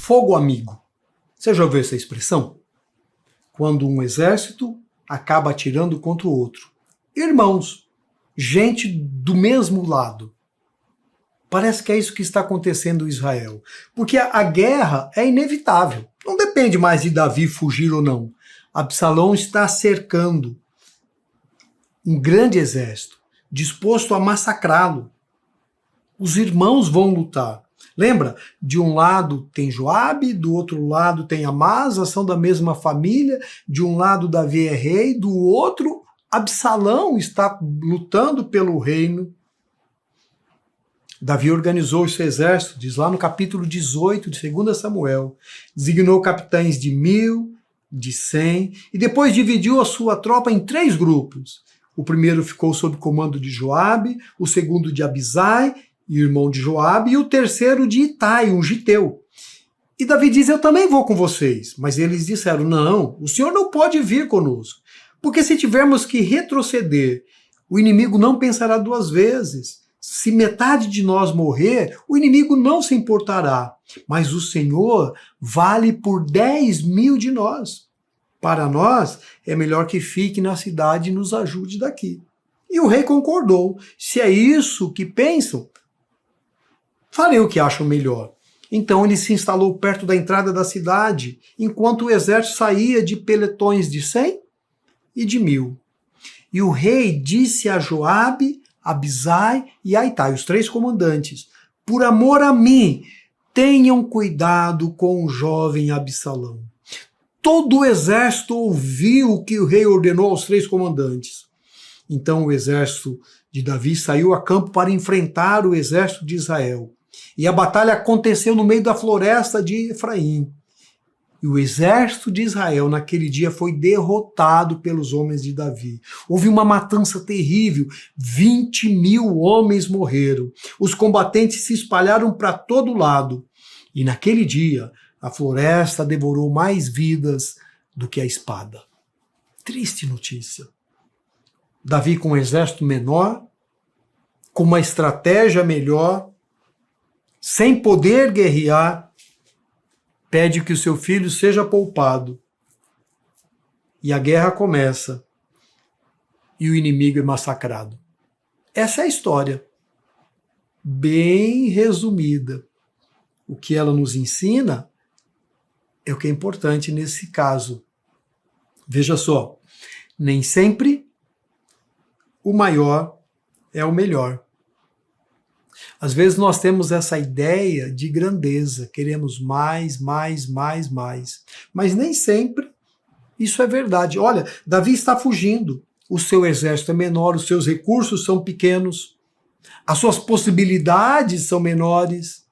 fogo amigo. Você já ouviu essa expressão? Quando um exército acaba atirando contra o outro. Irmãos, gente do mesmo lado. Parece que é isso que está acontecendo em Israel. Porque a guerra é inevitável. Não depende mais de Davi fugir ou não. Absalão está cercando um grande exército, disposto a massacrá-lo. Os irmãos vão lutar. Lembra? De um lado tem Joabe, do outro lado tem Amasa, são da mesma família. De um lado Davi é rei, do outro Absalão está lutando pelo reino. Davi organizou o seu exército, diz lá no capítulo 18 de 2 Samuel, designou capitães de 1000, de 100, e depois dividiu a sua tropa em 3 grupos. O primeiro ficou sob comando de Joabe, o segundo de Abisai, irmão de Joabe, e o terceiro de Itai, um giteu. E Davi diz, eu também vou com vocês. Mas eles disseram, não, o senhor não pode vir conosco, porque se tivermos que retroceder, o inimigo não pensará 2 vezes. Se metade de nós morrer, o inimigo não se importará, mas o Senhor vale por 10.000 de nós. Para nós, é melhor que fique na cidade e nos ajude daqui. E o rei concordou. Se é isso que pensam, farei o que acham melhor. Então ele se instalou perto da entrada da cidade, enquanto o exército saía de peletões de 100 e de 1000. E o rei disse a Joabe, Abisai e Aitai, os 3 comandantes, por amor a mim, tenham cuidado com o jovem Absalão. Todo o exército ouviu o que o rei ordenou aos 3 comandantes. Então o exército de Davi saiu a campo para enfrentar o exército de Israel. E a batalha aconteceu no meio da floresta de Efraim. E o exército de Israel naquele dia foi derrotado pelos homens de Davi. Houve uma matança terrível, 20.000 homens morreram. Os combatentes se espalharam para todo lado. E naquele dia, a floresta devorou mais vidas do que a espada. Triste notícia. Davi com um exército menor, com uma estratégia melhor, sem poder guerrear, pede que o seu filho seja poupado. E a guerra começa. E o inimigo é massacrado. Essa é a história. Bem resumida. O que ela nos ensina é o que é importante nesse caso. Veja só. Nem sempre o maior é o melhor. Às vezes nós temos essa ideia de grandeza, queremos mais, mais, mais, mais. Mas nem sempre isso é verdade. Olha, Davi está fugindo, o seu exército é menor, os seus recursos são pequenos, as suas possibilidades são menores,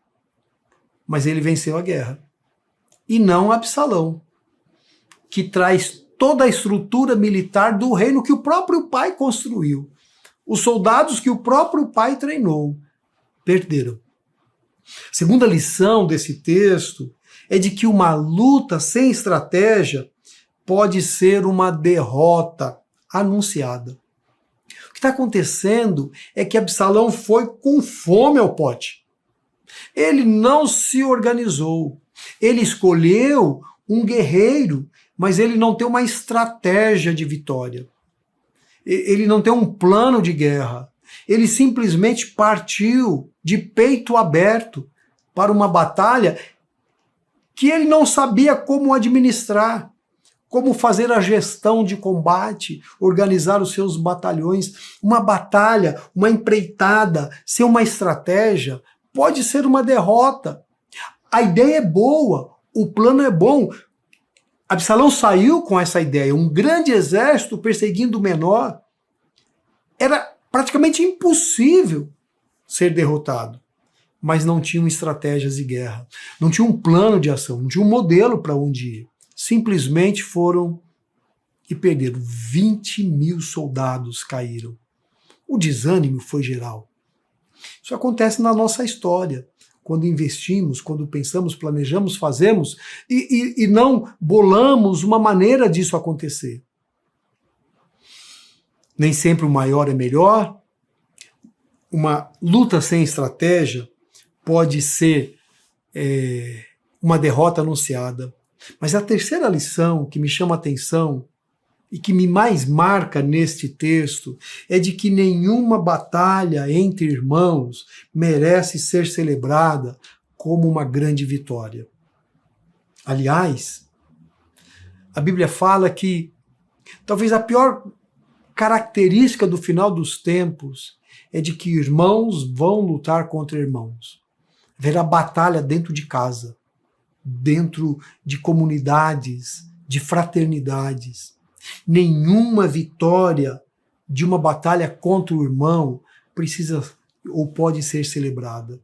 mas ele venceu a guerra. E não Absalão, que traz toda a estrutura militar do reino que o próprio pai construiu. Os soldados que o próprio pai treinou perderam. Segunda lição desse texto é de que uma luta sem estratégia pode ser uma derrota anunciada. O que está acontecendo é que Absalão foi com fome ao pote. Ele não se organizou. Ele escolheu um guerreiro, mas ele não tem uma estratégia de vitória. Ele não tem um plano de guerra. Ele simplesmente partiu de peito aberto para uma batalha que ele não sabia como administrar, como fazer a gestão de combate, organizar os seus batalhões. Uma batalha, uma empreitada, sem uma estratégia, pode ser uma derrota. A ideia é boa, o plano é bom. Absalão saiu com essa ideia, um grande exército perseguindo o menor. Era praticamente impossível ser derrotado, mas não tinham estratégias de guerra, não tinha um plano de ação, não tinha um modelo para onde ir. Simplesmente foram e perderam. 20.000 soldados caíram. O desânimo foi geral. Isso acontece na nossa história, quando investimos, quando pensamos, planejamos, fazemos e não bolamos uma maneira disso acontecer. Nem sempre o maior é melhor. Uma luta sem estratégia pode ser uma derrota anunciada. Mas a terceira lição que me chama a atenção e que me mais marca neste texto é de que nenhuma batalha entre irmãos merece ser celebrada como uma grande vitória. Aliás, a Bíblia fala que talvez a pior característica do final dos tempos é de que irmãos vão lutar contra irmãos. Haverá batalha dentro de casa, dentro de comunidades, de fraternidades. Nenhuma vitória de uma batalha contra o irmão precisa ou pode ser celebrada.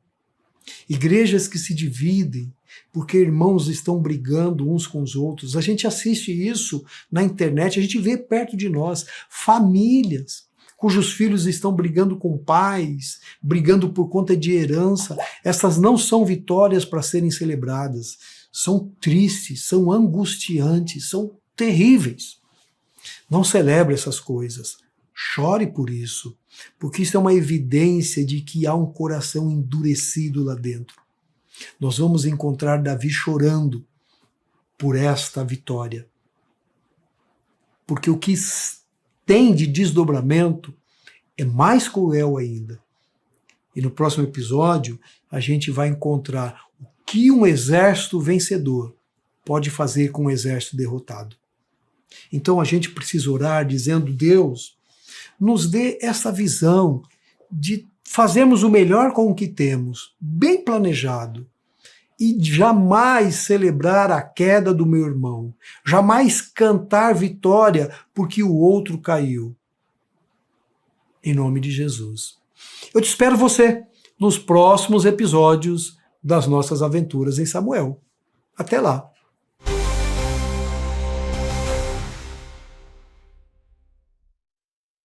Igrejas que se dividem porque irmãos estão brigando uns com os outros. A gente assiste isso na internet, a gente vê perto de nós famílias cujos filhos estão brigando com pais, brigando por conta de herança. Essas não são vitórias para serem celebradas. São tristes, são angustiantes, são terríveis. Não celebre essas coisas. Chore por isso, porque isso é uma evidência de que há um coração endurecido lá dentro. Nós vamos encontrar Davi chorando por esta vitória. Porque o que tem de desdobramento é mais cruel ainda. E no próximo episódio a gente vai encontrar o que um exército vencedor pode fazer com um exército derrotado. Então a gente precisa orar dizendo: Deus, nos dê essa visão de fazermos o melhor com o que temos, bem planejado, e jamais celebrar a queda do meu irmão, jamais cantar vitória porque o outro caiu. Em nome de Jesus. Eu te espero você nos próximos episódios das nossas aventuras em Samuel. Até lá!